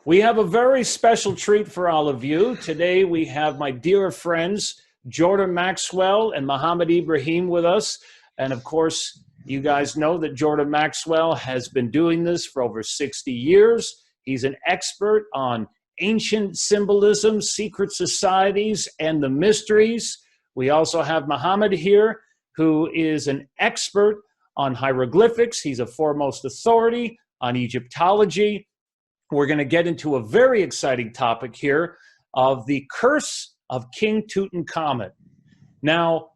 We have a very special treat for all of you. Today we have my dear friends, Jordan Maxwell and Mohamed Ibrahim with us. And of course, you guys know that Jordan Maxwell has been doing this for over 60 years. He's an expert on ancient symbolism, secret societies, and the mysteries. We also have Mohamed here, who is an expert on hieroglyphics. He's a foremost authority on Egyptology. We're going to get into a very exciting topic here of the curse of King Tutankhamen. Now,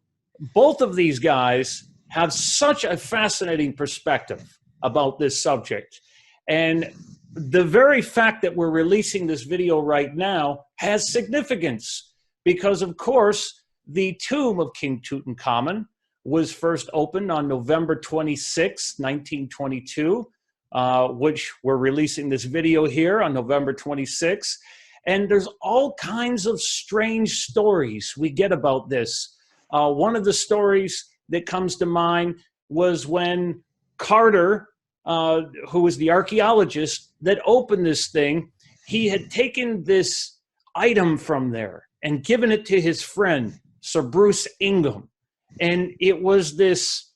both of these guys have such a fascinating perspective about this subject. And the very fact that we're releasing this video right now has significance because, of course, the tomb of King Tutankhamen was first opened on November 26, 1922. Which we're releasing this video here on November 26th. And there's all kinds of strange stories we get about this. One of the stories that comes to mind was when Carter, who was the archaeologist that opened this thing, he had taken this item from there and given it to his friend, Sir Bruce Ingham. And it was this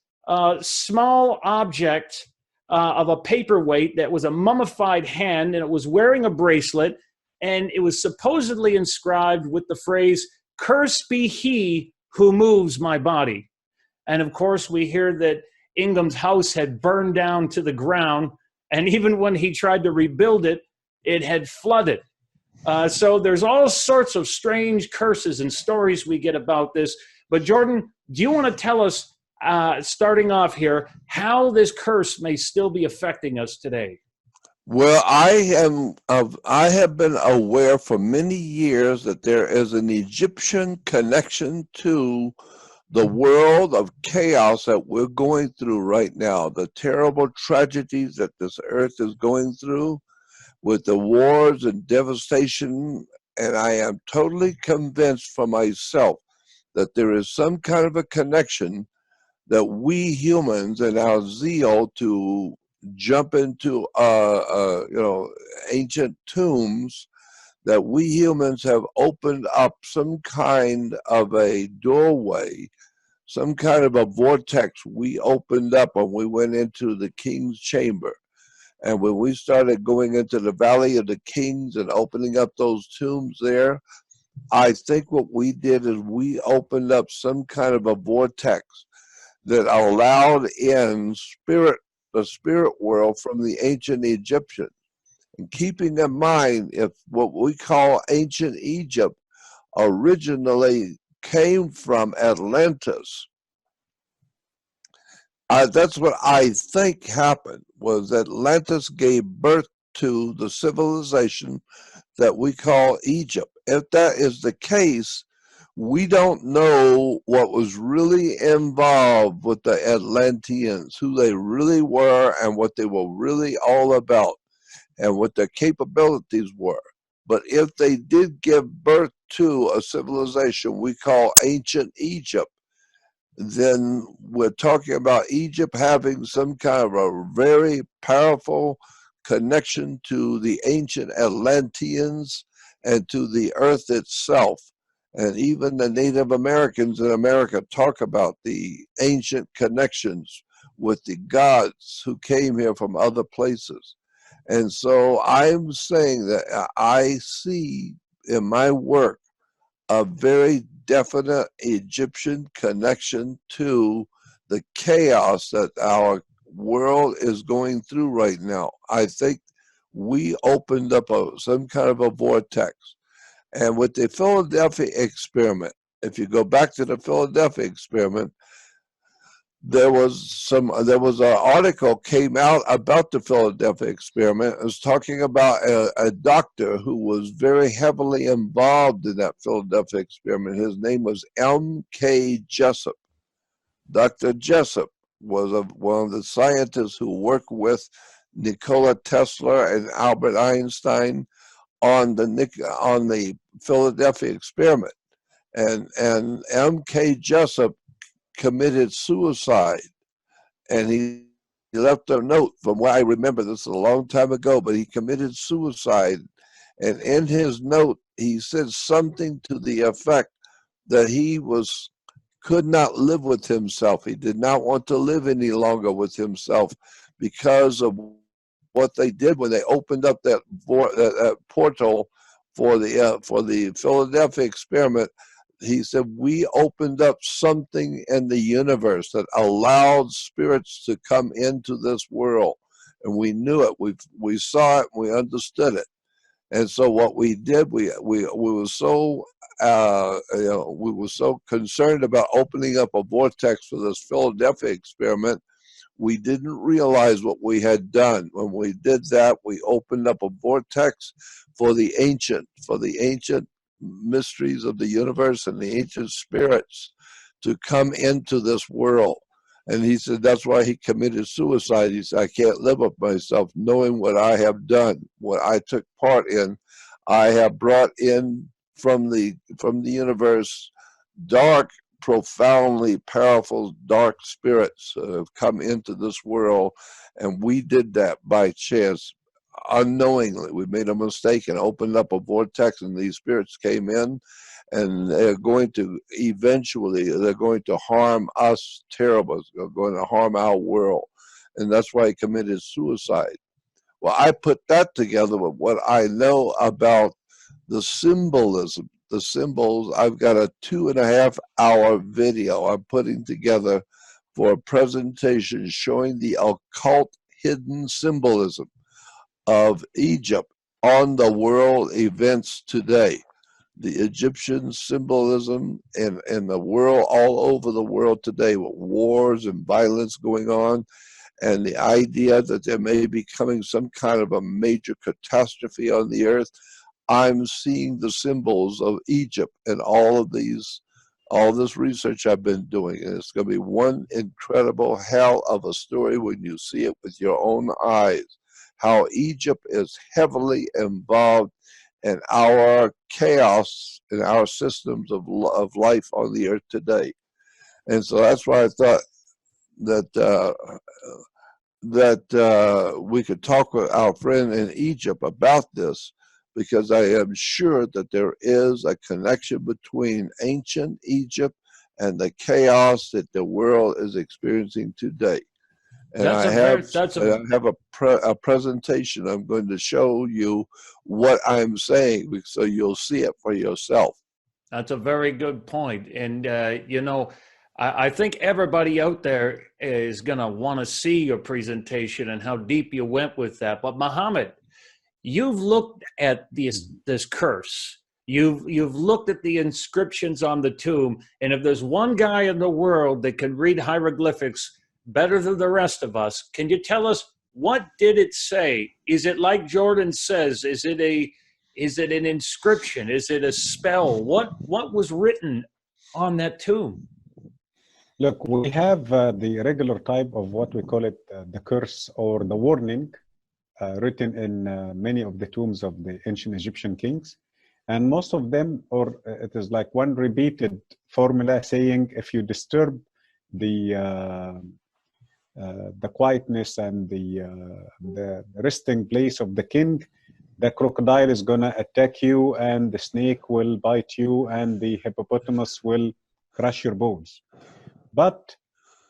small object of a paperweight that was a mummified hand, and it was wearing a bracelet, and it was supposedly inscribed with the phrase, "Cursed be he who moves my body." And of course, we hear that Ingham's house had burned down to the ground, and even when he tried to rebuild it, it had flooded. So there's all sorts of strange curses and stories we get about this. But Jordan, do you want to tell us, starting off here, how this curse may still be affecting us today? Well, I have been aware for many years that there is an Egyptian connection to the world of chaos that we're going through right now, the terrible tragedies that this earth is going through with the wars and devastation. And I am totally convinced for myself that there is some kind of a connection that we humans and our zeal to jump into ancient tombs, that we humans have opened up some kind of a doorway, some kind of a vortex we opened up when we went into the king's chamber. And when we started going into the Valley of the Kings and opening up those tombs there, I think what we did is we opened up some kind of a vortex that allowed in the spirit world from the ancient Egyptians. And keeping in mind, if what we call ancient Egypt originally came from Atlantis, that's what I think happened, was Atlantis gave birth to the civilization that we call Egypt. If that is the case, we don't know what was really involved with the Atlanteans, who they really were and what they were really all about and what their capabilities were. But if they did give birth to a civilization we call ancient Egypt, then we're talking about Egypt having some kind of a very powerful connection to the ancient Atlanteans and to the earth itself. And even the Native Americans in America talk about the ancient connections with the gods who came here from other places. And so I'm saying that I see in my work a very definite Egyptian connection to the chaos that our world is going through right now. I think we opened up some kind of a vortex. And with the Philadelphia experiment, if you go back to the Philadelphia experiment, there was an article came out about the Philadelphia experiment. It was talking about a doctor who was very heavily involved in that Philadelphia experiment. His name was M.K. Jessup. Dr. Jessup was one of the scientists who worked with Nikola Tesla and Albert Einstein on the Philadelphia experiment, and M.K. Jessup committed suicide, and he left a note. From what I remember, this is a long time ago, but he committed suicide And in his note, he said something to the effect that he could not live with himself. He did not want to live any longer with himself because of what they did when they opened up that portal for the Philadelphia experiment. He said, we opened up something in the universe that allowed spirits to come into this world. And we knew it. We saw it. We understood it. And so what we did, we were so we were so concerned about opening up a vortex for this Philadelphia experiment, we didn't realize what we had done. When we did that, we opened up a vortex for the ancient mysteries of the universe and the ancient spirits to come into this world. And he said that's why he committed suicide. He said, I can't live with myself knowing what I have done, what I took part in. I have brought in from the universe dark, profoundly powerful dark spirits have come into this world, and we did that by chance, unknowingly. We made a mistake and opened up a vortex, and these spirits came in, and they're going to harm us terribly. They're going to harm our world, and that's why he committed suicide. Well, I put that together with what I know about the symbolism, the symbols. I've got a 2.5-hour video I'm putting together for a presentation showing the occult hidden symbolism of Egypt on the world events today. The Egyptian symbolism in the world, all over the world today, with wars and violence going on, and the idea that there may be coming some kind of a major catastrophe on the earth. I'm seeing the symbols of Egypt and all this research I've been doing. And it's going to be one incredible hell of a story when you see it with your own eyes, how Egypt is heavily involved in our chaos, in our systems of life on the earth today. And so that's why I thought that we could talk with our friend in Egypt about this, because I am sure that there is a connection between ancient Egypt and the chaos that the world is experiencing today. And I have a presentation. I'm going to show you what I'm saying, so you'll see it for yourself. That's a very good point. And, I think everybody out there is going to want to see your presentation and how deep you went with that. But Mohamed, you've looked at this curse. You've looked at the inscriptions on the tomb. And if there's one guy in the world that can read hieroglyphics better than the rest of us, can you tell us, what did it say? Is it like Jordan says? Is it an inscription? Is it a spell? What was written on that tomb? Look, we have the regular type of what we call it the curse or the warning written in many of the tombs of the ancient Egyptian kings. And most of them, or it is like one repeated formula saying, if you disturb the quietness and the resting place of the king, the crocodile is going to attack you, and the snake will bite you, and the hippopotamus will crush your bones. But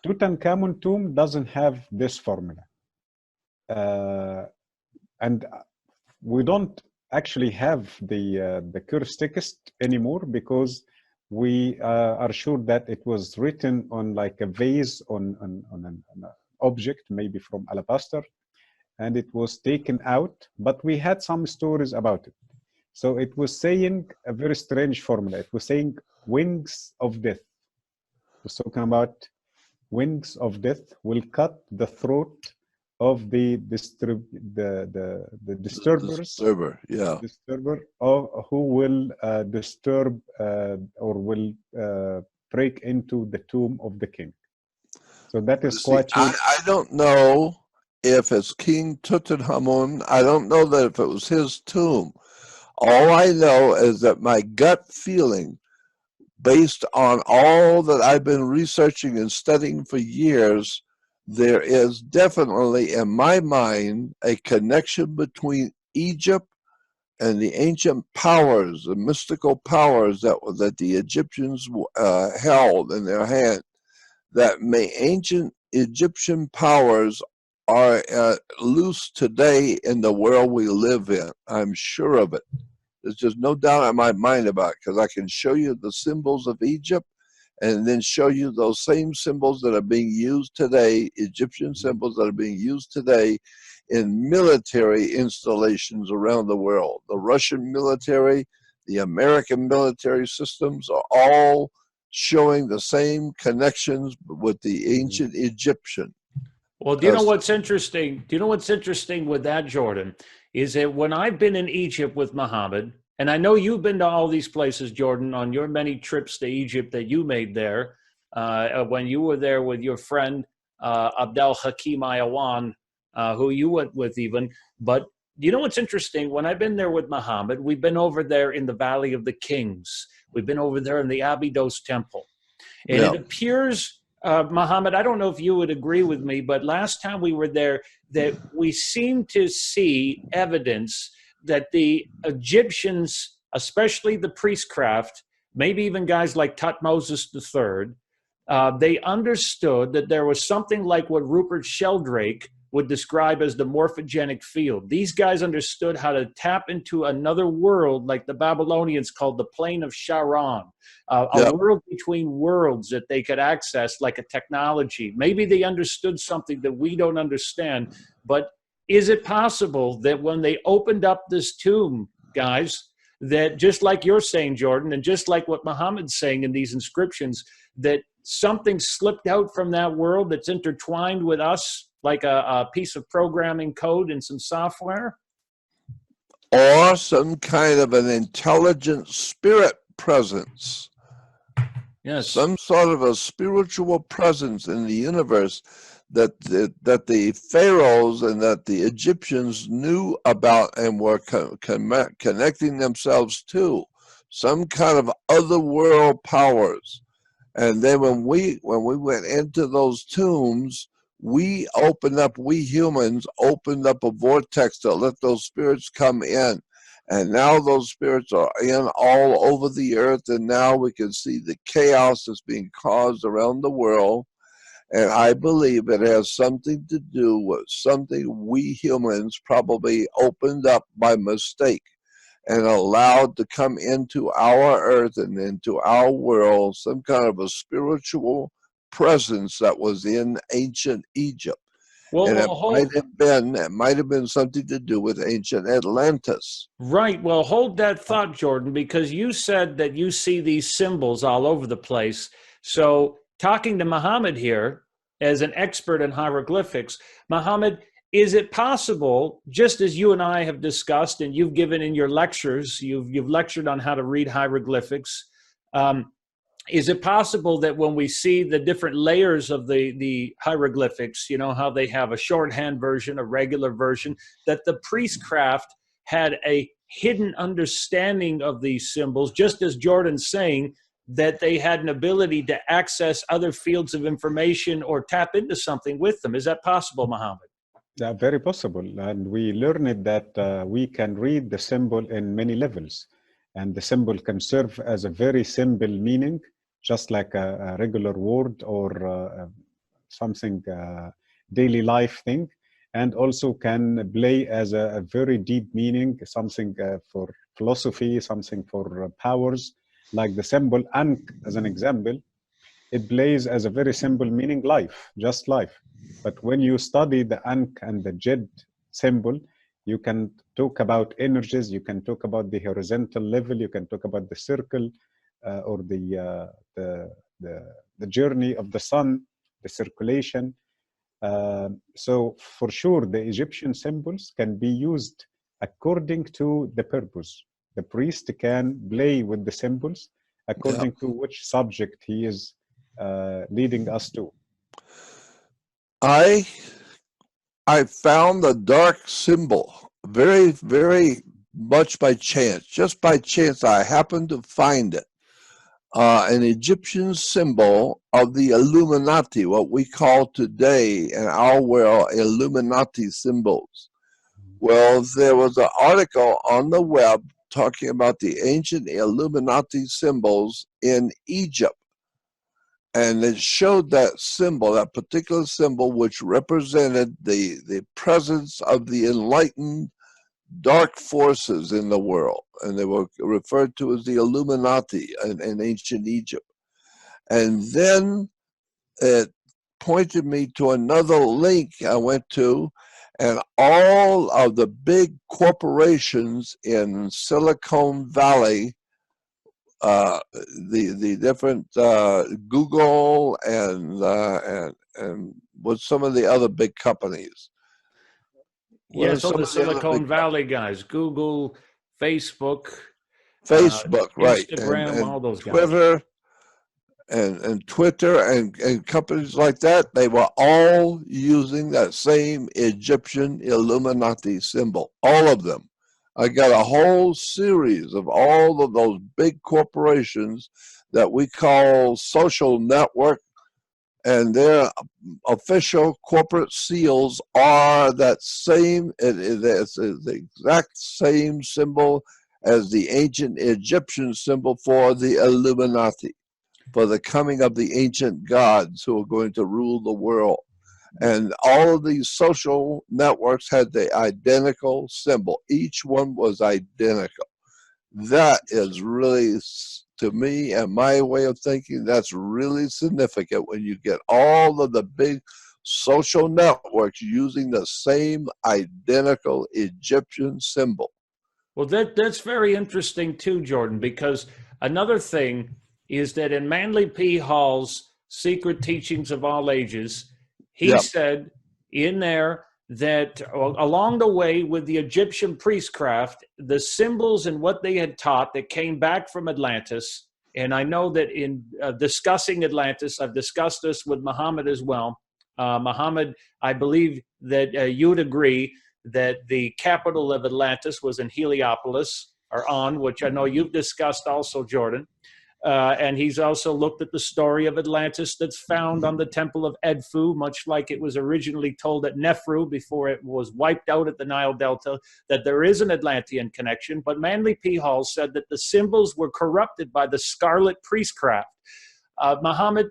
Tutankhamun tomb doesn't have this formula. And we don't actually have the curse text anymore, because we are sure that it was written on like a vase on an object, maybe from alabaster, and it was taken out, but we had some stories about it. So it was saying a very strange formula. It was saying wings of death. It was talking about wings of death will cut the throat of the disturbers, who will disturb or will break into the tomb of the king. So that is quite. I don't know if it's King Tutankhamun. I don't know that if it was his tomb. All I know is that my gut feeling, based on all that I've been researching and studying for years, there is definitely in my mind a connection between Egypt and the ancient powers, the mystical powers that the Egyptians held in their hand, that ancient Egyptian powers are loose today in the world we live in. I'm sure of it. There's just no doubt in my mind about it, because I can show you the symbols of Egypt and then show you those same symbols that are being used today, Egyptian symbols that are being used today in military installations around the world. The Russian military, the American military systems are all showing the same connections with the ancient Egyptian. Well, do you know what's interesting? Do you know what's interesting with that, Jordan? Is that when I've been in Egypt with Mohammed, and I know you've been to all these places, Jordan, on your many trips to Egypt that you made there, when you were there with your friend Abdel Hakim Ayawan, who you went with even. But you know what's interesting? When I've been there with Mohammed, we've been over there in the Valley of the Kings. We've been over there in the Abydos Temple. And it appears, Mohammed, I don't know if you would agree with me, but last time we were there, that we seem to see evidence that the Egyptians, especially the priestcraft, maybe even guys like Tutmosis III, they understood that there was something like what Rupert Sheldrake would describe as the morphogenic field. These guys understood how to tap into another world, like the Babylonians called the plane of Charon, a world between worlds that they could access like a technology. Maybe they understood something that we don't understand, but is it possible that when they opened up this tomb, guys, that just like you're saying, Jordan, and just like what Muhammad's saying in these inscriptions, that something slipped out from that world that's intertwined with us, like a piece of programming code and some software? Or some kind of an intelligent spirit presence. Yes. Some sort of a spiritual presence in the universe that the pharaohs and that the Egyptians knew about and were connecting themselves to. Some kind of otherworld powers. And then when we went into those tombs, we humans opened up a vortex to let those spirits come in. And now those spirits are in all over the earth, and now we can see the chaos that's being caused around the world. And I believe it has something to do with something we humans probably opened up by mistake and allowed to come into our earth and into our world, some kind of a spiritual presence that was in ancient Egypt. Well, and it might have been something to do with ancient Atlantis. Right. Well, hold that thought, Jordan, because you said that you see these symbols all over the place. So talking to Mohammed here as an expert in hieroglyphics, Mohammed, is it possible, just as you and I have discussed and you've given in your lectures, you've lectured on how to read hieroglyphics, is it possible that when we see the different layers of the hieroglyphics, you know, how they have a shorthand version, a regular version, that the priestcraft had a hidden understanding of these symbols, just as Jordan's saying that they had an ability to access other fields of information or tap into something with them? Is that possible, Mohammed? Yeah, very possible. And we learned that we can read the symbol in many levels. And the symbol can serve as a very simple meaning, just like a regular word or something daily life thing, and also can play as a very deep meaning, something for philosophy, something for powers, like the symbol Ankh, as an example. It plays as a very simple meaning, life, just life. But when you study the Ankh and the Jed symbol, you can talk about energies, you can talk about the horizontal level, you can talk about the circle, or the journey of the sun, the circulation. So for sure, the Egyptian symbols can be used according to the purpose. The priest can play with the symbols according to which subject he is leading us to. I found the dark symbol very, very much by chance. Just by chance, I happened to find it. An Egyptian symbol of the Illuminati, what we call today in our world Illuminati symbols, Well, there was an article on the web talking about the ancient Illuminati symbols in Egypt. And it showed that symbol, that particular symbol, which represented the presence of the enlightened dark forces in the world. And they were referred to as the Illuminati in ancient Egypt. And then it pointed me to another link I went to, and all of the big corporations in Silicon Valley, the different Google and with some of the other big companies. Yeah, so the Silicon Valley guys, Google, Facebook, right, Instagram, all those Twitter, guys. And Twitter and companies like that, they were all using that same Egyptian Illuminati symbol, all of them. I got a whole series of all of those big corporations that we call social network, and their official corporate seals are that same, it's the exact same symbol as the ancient Egyptian symbol for the Illuminati, for the coming of the ancient gods who are going to rule the world. And all of these social networks had the identical symbol. Each one was identical. That is really, to me and my way of thinking, that's really significant when you get all of the big social networks using the same identical Egyptian symbol. Well, that's very interesting too, Jordan, because another thing is that in Manly P. Hall's Secret Teachings of All Ages, he said in there that along the way with the Egyptian priestcraft, the symbols and what they had taught that came back from Atlantis, and I know that in discussing Atlantis, I've discussed this with Mohamed as well. Mohamed, I believe that you'd agree that the capital of Atlantis was in Heliopolis, or On, which I know you've discussed also, Jordan. And he's also looked at the story of Atlantis that's found on the Temple of Edfu, much like it was originally told at Nefru before it was wiped out at the Nile Delta, that there is an Atlantean connection. But Manly P. Hall said that the symbols were corrupted by the scarlet priestcraft. Mohamed,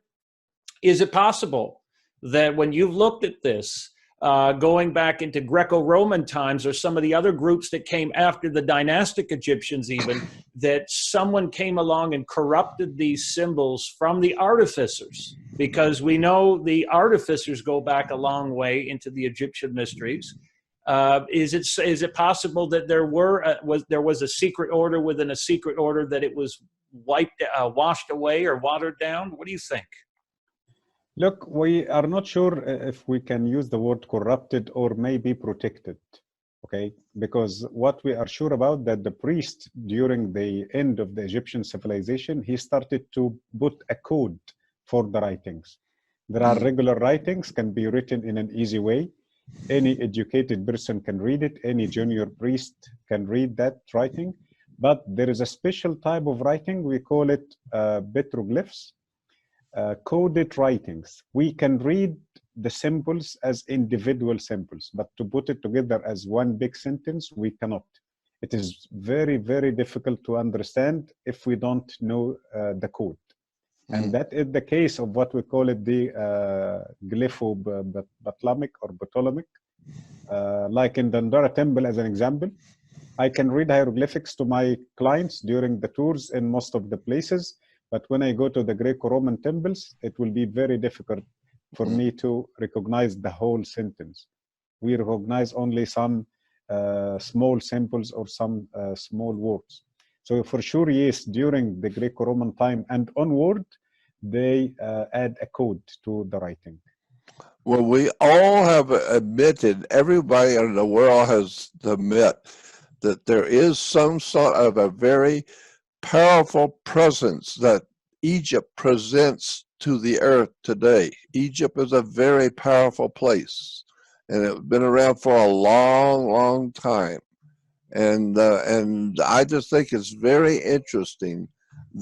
is it possible that when you've looked at this, going back into Greco-Roman times or some of the other groups that came after the dynastic Egyptians even, that someone came along and corrupted these symbols from the artificers? Because we know the artificers go back a long way into the Egyptian mysteries. Is it possible that there was a secret order within a secret order that it was washed away or watered down? What do you think? Look, we are not sure if we can use the word corrupted or maybe protected, okay? Because what we are sure about that the priest during the end of the Egyptian civilization, he started to put a code for the writings. There are regular writings, can be written in an easy way. Any educated person can read it. Any junior priest can read that writing. But there is a special type of writing, we call it petroglyphs. Coded writings. We can read the symbols as individual symbols, but to put it together as one big sentence, we cannot. It is very, very difficult to understand if we don't know the code. And that is the case of what we call it the glypho-Ptolemaic or Ptolemaic. Like in the Dendera temple as an example, I can read hieroglyphics to my clients during the tours in most of the places. But when I go to the Greco-Roman temples, it will be very difficult for me to recognize the whole sentence. We recognize only some small symbols or some small words. So for sure, yes, during the Greco-Roman time and onward, they add a code to the writing. Well, we all have admitted, everybody in the world has to admit that there is some sort of a very powerful presence that Egypt presents to the earth today. Egypt is a very powerful place, and it's been around for a long, long time. And I just think it's very interesting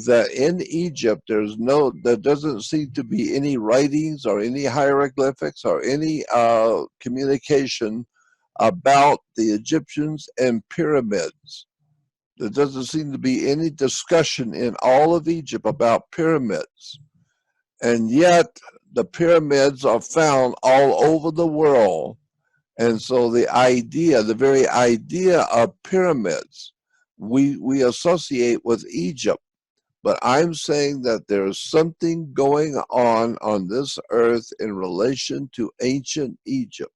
that in Egypt there doesn't seem to be any writings or any hieroglyphics or any communication about the Egyptians and pyramids. There doesn't seem to be any discussion in all of Egypt about pyramids. And yet the pyramids are found all over the world. And so the very idea of pyramids, we associate with Egypt. But I'm saying that there is something going on this earth in relation to ancient Egypt.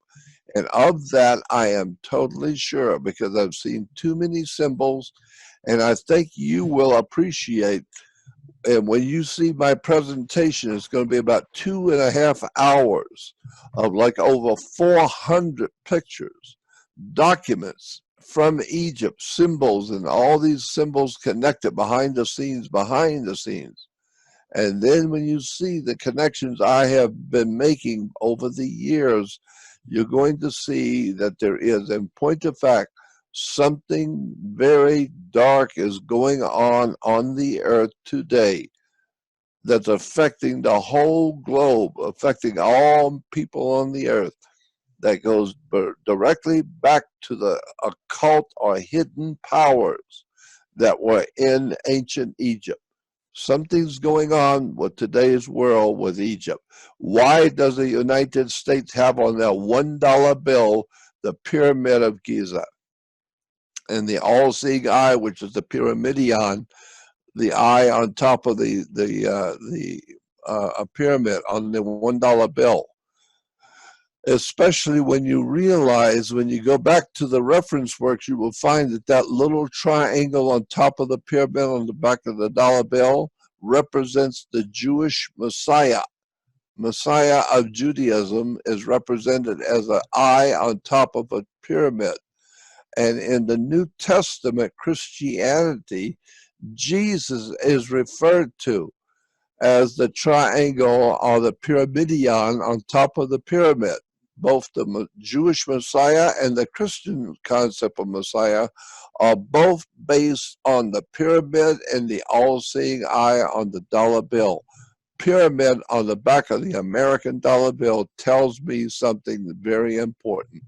And of that, I am totally sure because I've seen too many symbols. And I think you will appreciate, and when you see my presentation, it's going to be about 2.5 hours of like over 400 pictures, documents from Egypt, symbols, and all these symbols connected behind the scenes. And then when you see the connections I have been making over the years, you're going to see that there is, in point of fact, something very dark is going on the earth today that's affecting the whole globe, affecting all people on the earth, that goes directly back to the occult or hidden powers that were in ancient Egypt. Something's going on with today's world with Egypt. Why does the United States have on their $1 bill the Pyramid of Giza? And the all-seeing eye, which is the pyramidion, the eye on top of the pyramid on the $1 bill. Especially when you realize, when you go back to the reference works, you will find that that little triangle on top of the pyramid on the back of the dollar bill represents the Jewish Messiah. Messiah of Judaism is represented as an eye on top of a pyramid. And in the New Testament Christianity, Jesus is referred to as the triangle or the pyramidion on top of the pyramid. Both the Jewish Messiah and the Christian concept of Messiah are both based on the pyramid and the all-seeing eye on the dollar bill. Pyramid on the back of the American dollar bill tells me something very important.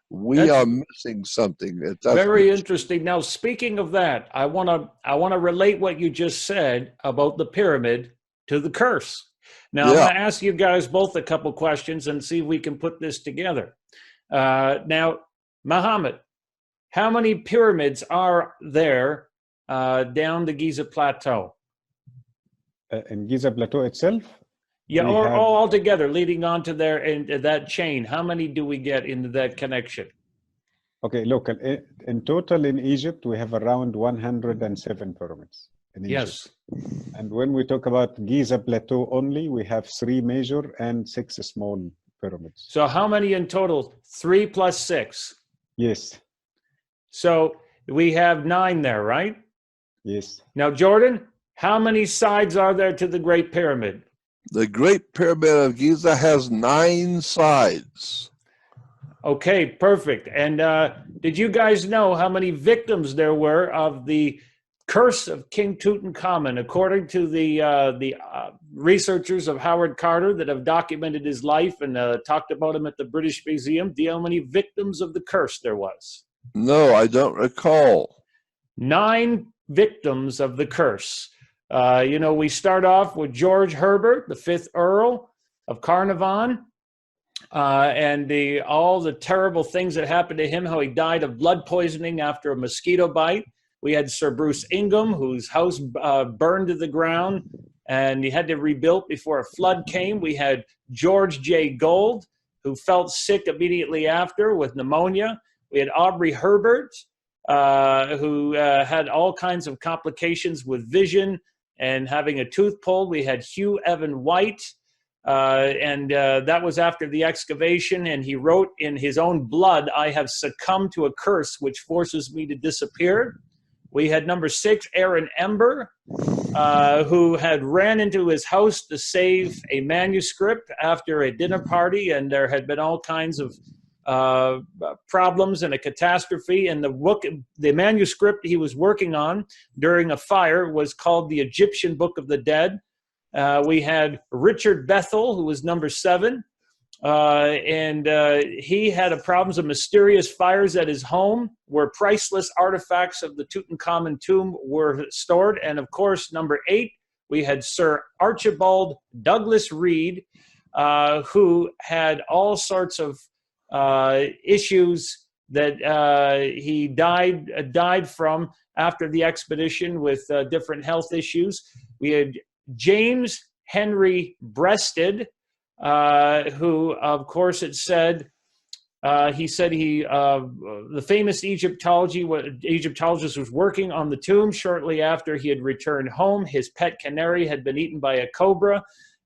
We are missing something. Very interesting. Now, speaking of that, I want to relate what you just said about the pyramid to the curse. Now, I'm going to ask you guys both a couple questions and see if we can put this together. Now, Mohamed, how many pyramids are there down the Giza Plateau? In Giza Plateau itself? Yeah, or all together, leading on to there and that chain. How many do we get into that connection? Okay, look, in total in Egypt, we have around 107 pyramids in Egypt. Yes. And when we talk about Giza Plateau only, we have 3 major and 6 small pyramids. So how many in total? 3 plus 6? Yes. So we have 9 there, right? Yes. Now, Jordan, how many sides are there to the Great Pyramid? The Great Pyramid of Giza has 9 sides. Okay, perfect. And did you guys know how many victims there were of the Curse of King Tutankhamun, according to the researchers of Howard Carter that have documented his life and talked about him at the British Museum? Do you know how many victims of the curse there was? No, I don't recall. 9 victims of the curse. You know, we start off with George Herbert, the 5th Earl of Carnarvon, and all the terrible things that happened to him, how he died of blood poisoning after a mosquito bite. We had Sir Bruce Ingham, whose house burned to the ground, and he had to rebuild before a flood came. We had George J. Gold, who felt sick immediately after with pneumonia. We had Aubrey Herbert, who had all kinds of complications with vision and having a tooth pulled. We had Hugh Evan White, and that was after the excavation, and he wrote in his own blood, "I have succumbed to a curse which forces me to disappear." We had number 6, Aaron Ember, who had ran into his house to save a manuscript after a dinner party, and there had been all kinds of problems and a catastrophe. And the manuscript he was working on during a fire was called the Egyptian Book of the Dead. We had Richard Bethel, who was number 7. and he had a problems of mysterious fires at his home where priceless artifacts of the Tutankhamun tomb were stored. And of course, number 8, we had Sir Archibald Douglas Reed, who had all sorts of issues that he died from after the expedition with different health issues. We had James Henry Breasted, who, of course, it said, the famous Egyptologist was working on the tomb shortly after he had returned home. His pet canary had been eaten by a cobra,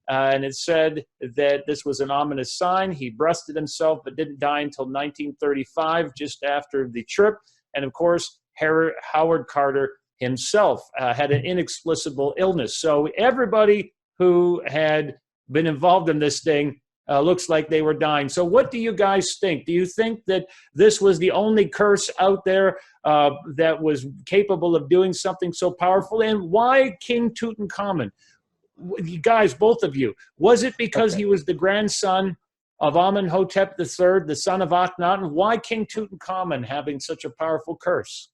and it said that this was an ominous sign. He breasted himself but didn't die until 1935, just after the trip. And of course, Howard Carter himself had an inexplicable illness. So everybody who had been involved in this thing looks like they were dying. So what do you guys think? Do you think that this was the only curse out there that was capable of doing something so powerful? And why King Tutankhamen? You guys, both of you, was it because he was the grandson of Amenhotep III, the son of Akhenaten? Why King Tutankhamen having such a powerful curse?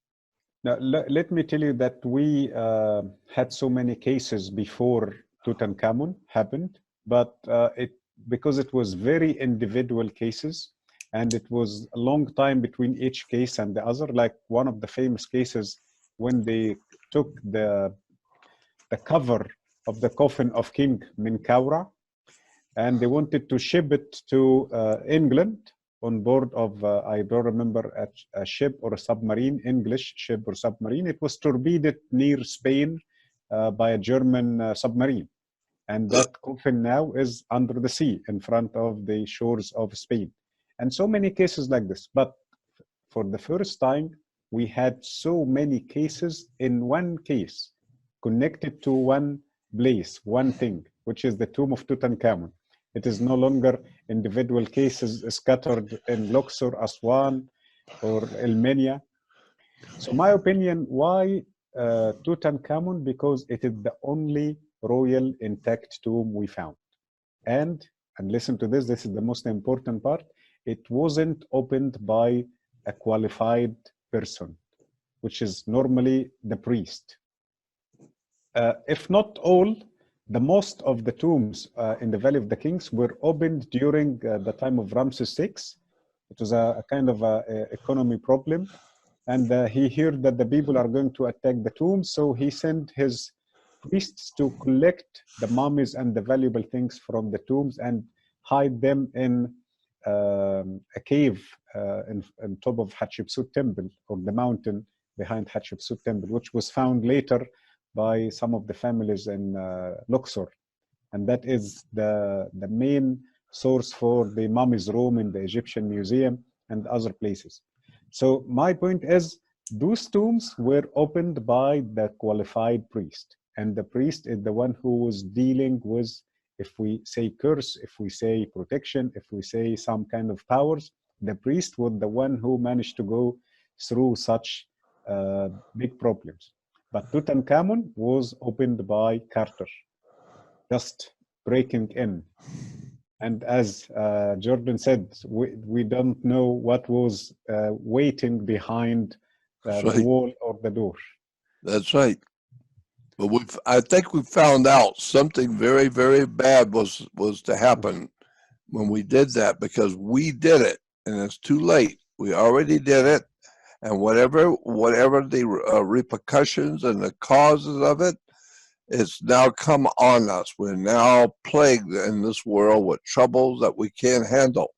Now, let me tell you that we had so many cases before Tutankhamun happened, but because it was very individual cases, and it was a long time between each case and the other. Like one of the famous cases when they took the cover of the coffin of King Minkaura, and they wanted to ship it to England on board of, I don't remember, a ship or a submarine, English ship or submarine. It was torpedoed near Spain by a German submarine. And that coffin now is under the sea in front of the shores of Spain. And so many cases like this. But for the first time, we had so many cases in one case connected to one place, one thing, which is the tomb of Tutankhamun. It is no longer individual cases scattered in Luxor, Aswan, or Elmenia. So my opinion, why Tutankhamun? Because it is the only royal intact tomb we found. And listen to this, this is the most important part, it wasn't opened by a qualified person, which is normally the priest. If not all, the most of the tombs in the Valley of the Kings were opened during the time of Ramses VI. It was a kind of a economy problem. And he heard that the people are going to attack the tomb, so he sent his priests to collect the mummies and the valuable things from the tombs and hide them in a cave in top of Hatshepsut temple, or the mountain behind Hatshepsut temple, which was found later by some of the families in Luxor. And that is the main source for the mummies room in the Egyptian Museum and other places. So my point is, those tombs were opened by the qualified priest. And the priest is the one who was dealing with, if we say curse, if we say protection, if we say some kind of powers, the priest was the one who managed to go through such big problems. But Tutankhamun was opened by Carter, just breaking in. And as Jordan said, we don't know what was waiting behind the wall or the door. That's right. But I think we found out something very, very bad was to happen when we did that, because we did it, and it's too late. We already did it, and whatever the repercussions and the causes of it, it's now come on us. We're now plagued in this world with troubles that we can't handle.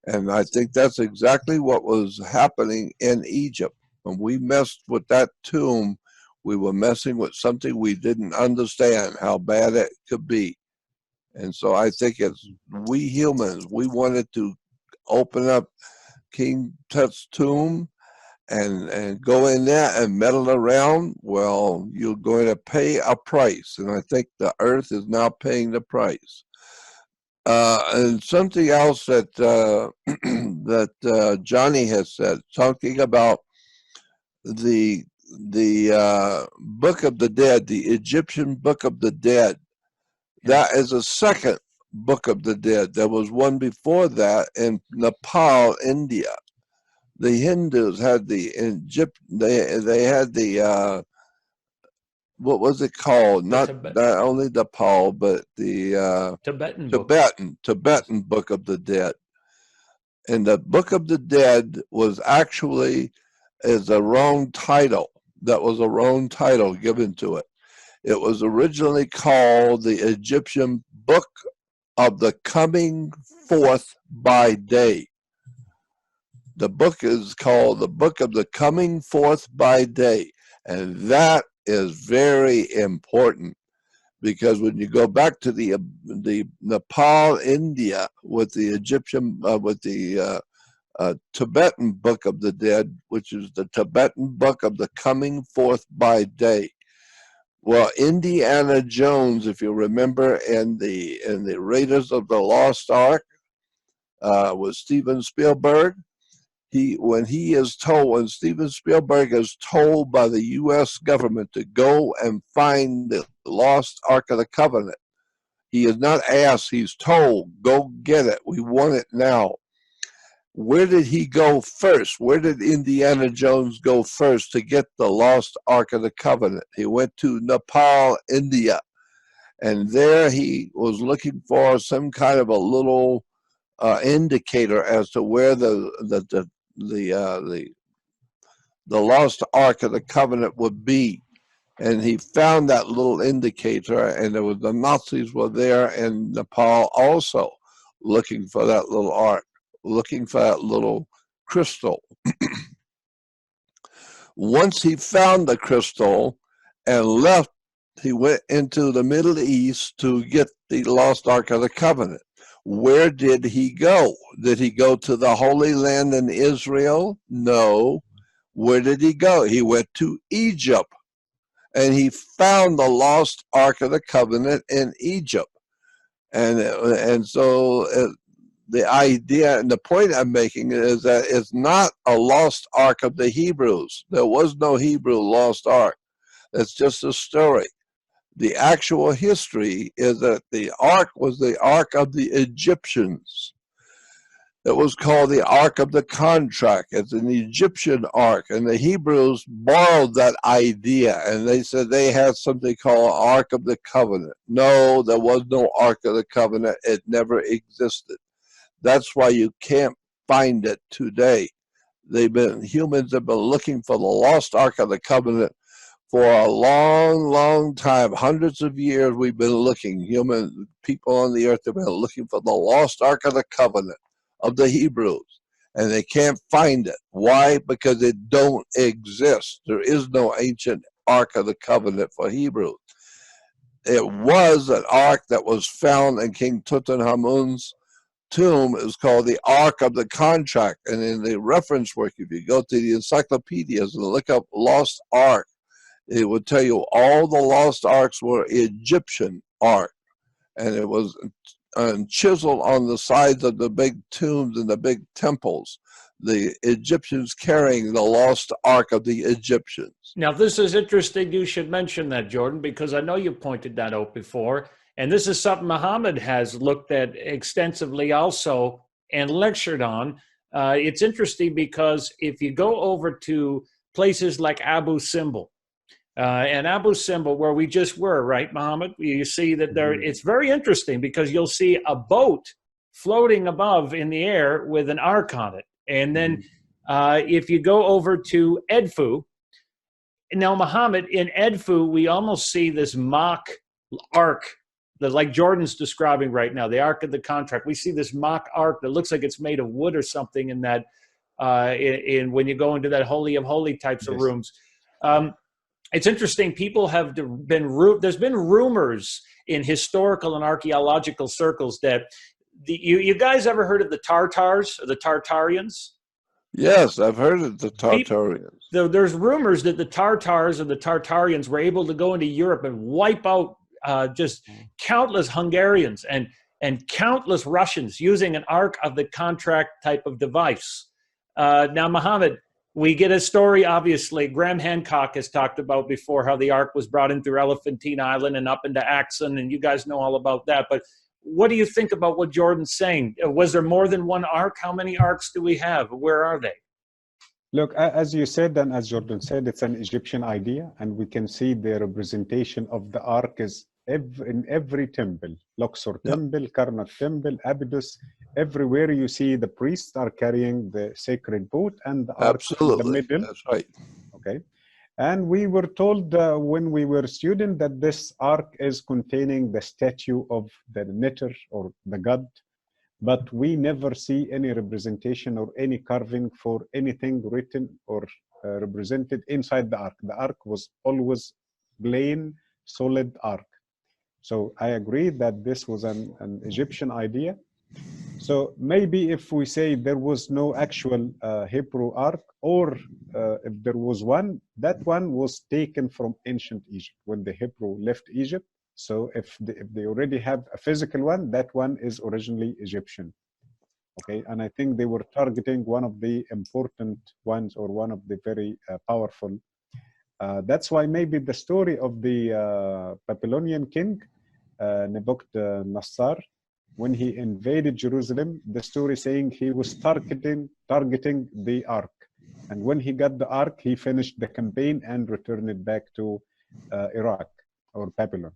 And I think that's exactly what was happening in Egypt. When we messed with that tomb, we were messing with something we didn't understand how bad it could be. And so I think it's we humans, we wanted to open up King Tut's tomb and go in there and meddle around. Well, you're going to pay a price. And I think the earth is now paying the price. And something else that that Jonny has said, talking about the Book of the Dead, the Egyptian Book of the Dead. That is a second Book of the Dead. There was one before that in Nepal, India. The Hindus had the they had the what was it called? Not only Nepal, but the Tibetan Book of the Dead. And the Book of the Dead was actually a wrong title. That was a wrong title given to it. It was originally called the Egyptian Book of the Coming Forth by Day. The book is called the Book of the Coming Forth by Day. And that is very important, because when you go back to the Nepal, India, with the Egyptian, with the Tibetan Book of the Dead, which is the Tibetan Book of the Coming Forth by Day. Well, Indiana Jones, if you remember, in the Raiders of the Lost Ark, with Steven Spielberg, when Steven Spielberg is told by the U.S. government to go and find the Lost Ark of the Covenant, he is not asked, he's told, go get it. We want it now. Where did he go first? Where did Indiana Jones go first to get the Lost Ark of the Covenant? He went to Nepal, India, and there he was looking for some kind of a little indicator as to where the Lost Ark of the Covenant would be. And he found that little indicator, and there was the Nazis were there in Nepal also looking for that little ark, looking for that little crystal. Once he found the crystal and left, he went into the Middle East to get the Lost Ark of the Covenant. Where did he go? Did he go to the Holy Land in Israel? No. Where did he go? He went to Egypt, and he found the Lost Ark of the Covenant in Egypt. And so the idea and the point I'm making is that it's not a lost ark of the Hebrews. There was no Hebrew lost ark. It's just a story. The actual history is that the ark was the ark of the Egyptians. It was called the Ark of the Contract. It's an Egyptian ark, and the Hebrews borrowed that idea, and they said they had something called Ark of the Covenant. No, there was no Ark of the Covenant. It never existed. That's why you can't find it today. Humans have been looking for the lost Ark of the Covenant for a long, long time. Hundreds of years we've been looking. Human people on the earth have been looking for the lost Ark of the Covenant of the Hebrews, and they can't find it. Why? Because it don't exist. There is no ancient Ark of the Covenant for Hebrews. It was an ark that was found in King Tutankhamun's tomb. Is called the Ark of the Contract, and in the reference work, if you go to the encyclopedias and look up Lost Ark, it would tell you all the lost arks were Egyptian ark, and it was chiseled on the sides of the big tombs and the big temples, the Egyptians carrying the lost ark of the Egyptians. Now, this is interesting. You should mention that, Jordan, because I know you pointed that out before. And this is something Mohamed has looked at extensively also and lectured on. It's interesting because if you go over to places like Abu Simbel, and Abu Simbel, where we just were, right, Mohamed? You see that there. It's very interesting because you'll see a boat floating above in the air with an ark on it. And then if you go over to Edfu, now, Mohamed, in Edfu, we almost see this mock ark, like Jordan's describing right now, the Ark of the Contract. We see this mock ark that looks like it's made of wood or something in that, when you go into that Holy of Holy types of rooms. It's interesting. People have there's been rumors in historical and archaeological circles that you guys ever heard of the Tartars or the Tartarians? Yes, I've heard of the Tartarians. There's rumors that the Tartars and the Tartarians were able to go into Europe and wipe out just countless Hungarians and countless Russians using an Ark of the Contract type of device. Now, Mohamed, we get a story, obviously. Graham Hancock has talked about before how the Ark was brought in through Elephantine Island and up into Axon, and you guys know all about that. But what do you think about what Jordan's saying? Was there more than one ark? How many arks do we have? Where are they? Look, as you said, and as Jordan said, it's an Egyptian idea, and we can see the representation of the ark is in every temple. Luxor temple, Karnak temple, Abydos, everywhere you see the priests are carrying the sacred boat and the ark in the middle. That's right. Okay. And we were told when we were students that this ark is containing the statue of the knitter or the god, but we never see any representation or any carving for anything written or represented inside the ark. The ark was always plain, solid ark. So I agree that this was an Egyptian idea. So maybe if we say there was no actual Hebrew ark, or if there was one, that one was taken from ancient Egypt when the Hebrew left Egypt. So if they already have a physical one, that one is originally Egyptian. Okay, and I think they were targeting one of the important ones or one of the very powerful. That's why maybe the story of the Babylonian king, Nebuchadnezzar, when he invaded Jerusalem, the story saying he was targeting the ark. And when he got the ark, he finished the campaign and returned it back to Iraq or Babylon.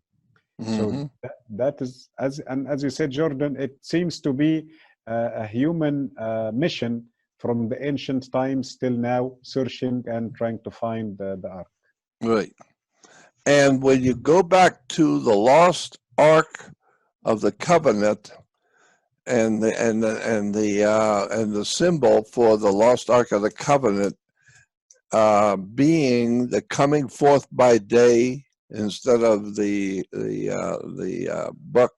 So that is, as you said, Jordan, it seems to be a human mission from the ancient times till now, searching and trying to find the ark. Right. And when you go back to the Lost Ark of the Covenant and the symbol for the Lost Ark of the Covenant being the coming forth by day instead of the book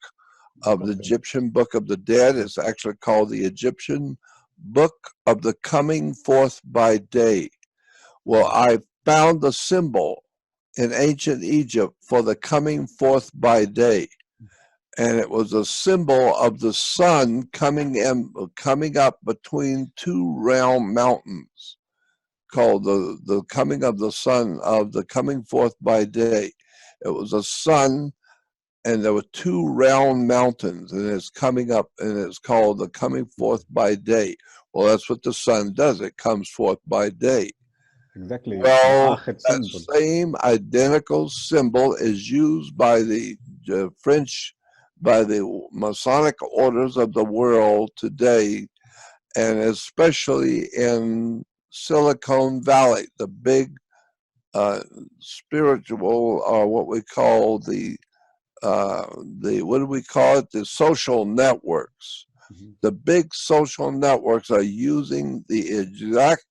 of the Egyptian Book of the Dead. It's actually called the Egyptian Book of the Coming Forth by Day. Well, I found the symbol in ancient Egypt for the coming forth by day, and it was a symbol of the sun coming up between two round mountains, called the coming of the sun, of the coming forth by day. It was a sun, and there were two round mountains, and it's coming up, and it's called the coming forth by day. Well, that's what the sun does. It comes forth by day. Exactly. Well, that same identical symbol is used by the French, by the Masonic orders of the world today, and especially in Silicon Valley, the big spiritual, or what we call the what do we call it? The social networks. The big social networks are using the exact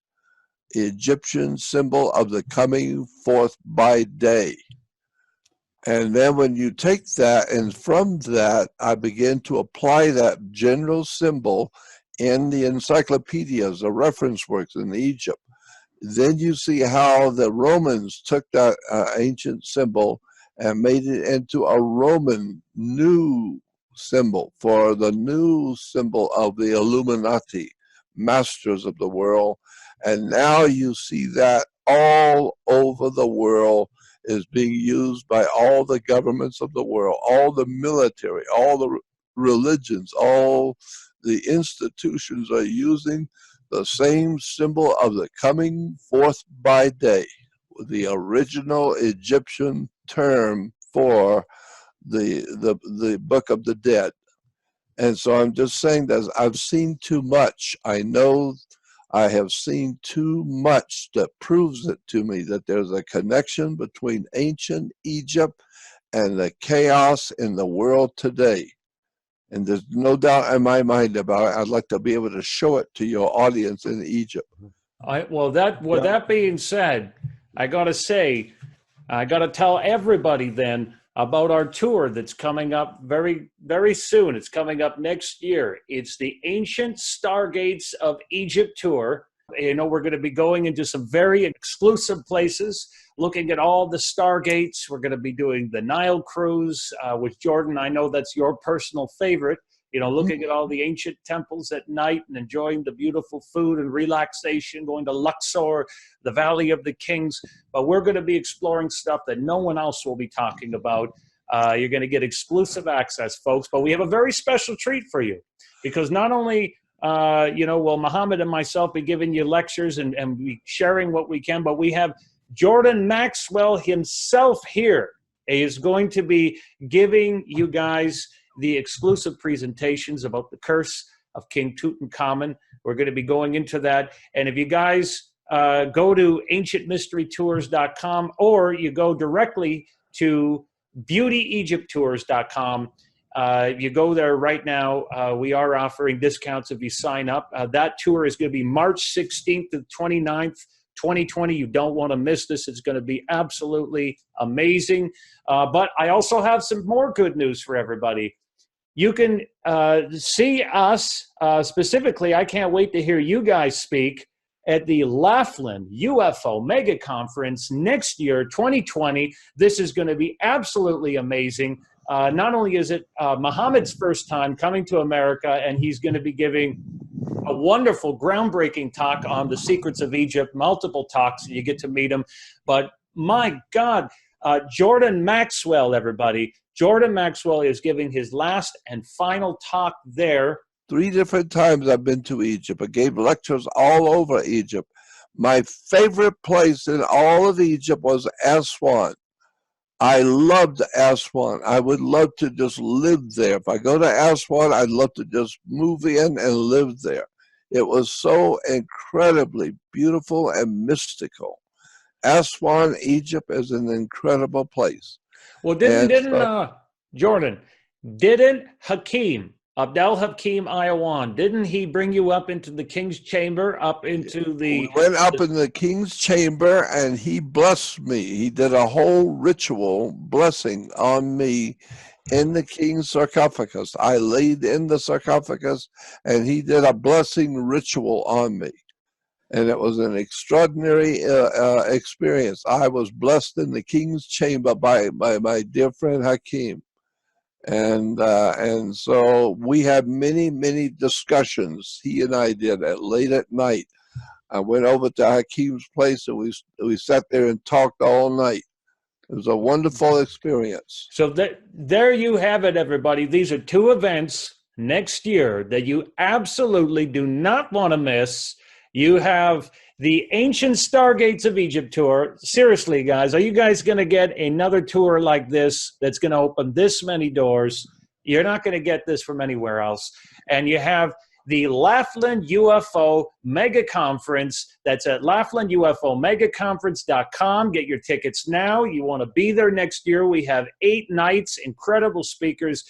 Egyptian symbol of the coming forth by day. And then when you take that, and from that, I begin to apply that general symbol in the encyclopedias, the reference works in Egypt. Then you see how the Romans took that ancient symbol and made it into a Roman new symbol for the new symbol of the Illuminati, masters of the world. And now you see that all over the world is being used by all the governments of the world, all the military, all the religions, all the institutions are using the same symbol of the coming forth by day, the original Egyptian term for the Book of the Dead. And so I'm just saying that I've seen too much. I know I have seen too much that proves it to me that there's a connection between ancient Egypt and the chaos in the world today. And there's no doubt in my mind about it. I'd like to be able to show it to your audience in Egypt. That being said, I got to say, I got to tell everybody then about our tour that's coming up very, very soon. It's coming up next year. It's the Ancient Stargates of Egypt tour. You know, we're going to be going into some very exclusive places, looking at all the stargates. We're going to be doing the Nile cruise, with Jordan. I know that's your personal favorite. You know, looking at all the ancient temples at night and enjoying the beautiful food and relaxation, going to Luxor, the Valley of the Kings. But we're going to be exploring stuff that no one else will be talking about. You're going to get exclusive access, folks. But we have a very special treat for you, because not only will Mohamed and myself be giving you lectures and be sharing what we can, but we have Jordan Maxwell himself here. He is going to be giving you guys the exclusive presentations about the curse of King Tutankhamen. We're going to be going into that. And if you guys go to ancientmysterytours.com, or you go directly to beautyegypttours.com, you go there right now. We are offering discounts if you sign up. That tour is going to be March 16th to 29th, 2020. You don't want to miss this. It's going to be absolutely amazing. But I also have some more good news for everybody. You can see us specifically. I can't wait to hear you guys speak at the Laughlin UFO Mega Conference next year, 2020. This is going to be absolutely amazing. Not only is it Mohamed's first time coming to America, and he's going to be giving a wonderful, groundbreaking talk on the secrets of Egypt, multiple talks, and you get to meet him. But my God, Jordan Maxwell, everybody. Jordan Maxwell is giving his last and final talk there. 3 different times I've been to Egypt. I gave lectures all over Egypt. My favorite place in all of Egypt was Aswan. I loved Aswan. I would love to just live there. If I go to Aswan, I'd love to just move in and live there. It was so incredibly beautiful and mystical. Aswan, Egypt is an incredible place. Well, Jordan, didn't Hakim, Abdel Hakim Ayawan, didn't he bring you up into the king's chamber, up into the... We went up in the king's chamber, and he blessed me. He did a whole ritual blessing on me in the king's sarcophagus. I laid in the sarcophagus, and he did a blessing ritual on me. And it was an extraordinary experience. I was blessed in the king's chamber by my dear friend Hakim. And so we had many discussions. He and I did it late at night. I went over to Hakim's place, and we sat there and talked all night. It was a wonderful experience. So there you have it, everybody. These are 2 events next year that you absolutely do not want to miss. You have the Ancient Stargates of Egypt tour. Seriously, guys, are you guys going to get another tour like this that's going to open this many doors? You're not going to get this from anywhere else. And you have the Laughlin UFO Mega Conference. That's at LaughlinUFOMegaConference.com. Get your tickets now. You want to be there next year. We have 8 nights, incredible speakers.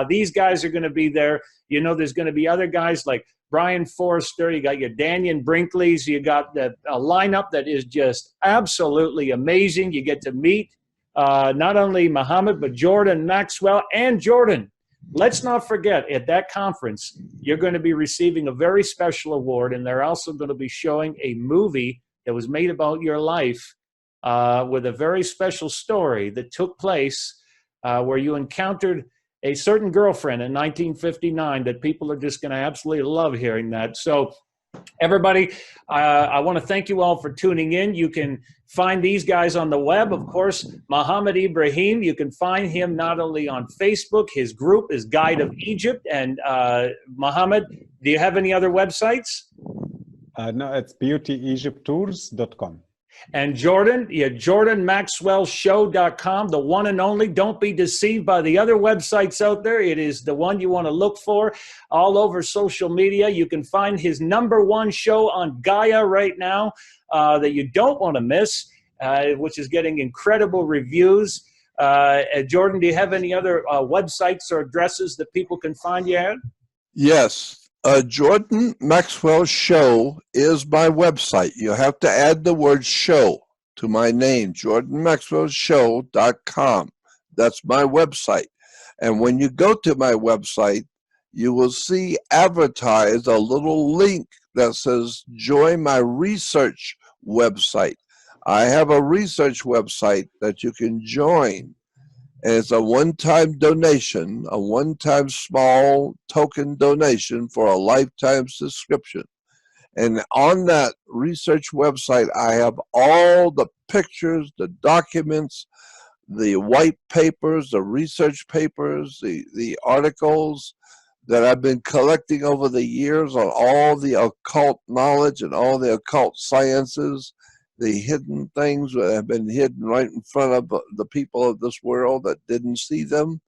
These guys are going to be there. You know, there's going to be other guys like Brian Forrester, you got your Daniel Brinkleys, you got a lineup that is just absolutely amazing. You get to meet not only Mohamed, but Jordan Maxwell. And Jordan, let's not forget, at that conference, you're going to be receiving a very special award, and they're also going to be showing a movie that was made about your life with a very special story that took place where you encountered a certain girlfriend in 1959 that people are just going to absolutely love hearing that. So everybody, I want to thank you all for tuning in. You can find these guys on the web. Of course, Mohamed Ibrahim, you can find him not only on Facebook, his group is Guide of Egypt. And Mohamed, do you have any other websites? No, it's beautyegypttours.com. And Jordan, JordanMaxwellShow.com, the one and only. Don't be deceived by the other websites out there. It is the one you want to look for all over social media. You can find his #1 show on Gaia right now that you don't want to miss, which is getting incredible reviews. Jordan, do you have any other websites or addresses that people can find you at? Yes. Jordan Maxwell Show is my website. You have to add the word show to my name, jordanmaxwellshow.com. That's my website. And when you go to my website, you will see advertised a little link that says join my research website. I have a research website that you can join. And it's a one-time donation, a one-time small token donation for a lifetime subscription. And on that research website, I have all the pictures, the documents, the white papers, the research papers, the articles that I've been collecting over the years on all the occult knowledge and all the occult sciences, the hidden things that have been hidden right in front of the people of this world that didn't see them.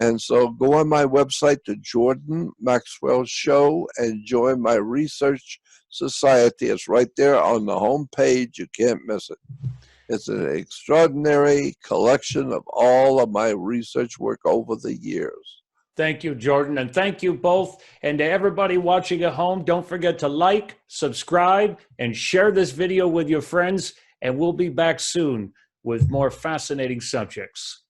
And so go on my website to Jordan Maxwell Show and join my research society. It's right there on the home page. You can't miss it. It's an extraordinary collection of all of my research work over the years. Thank you, Jordan, and thank you both. And to everybody watching at home, don't forget to like, subscribe, and share this video with your friends, and we'll be back soon with more fascinating subjects.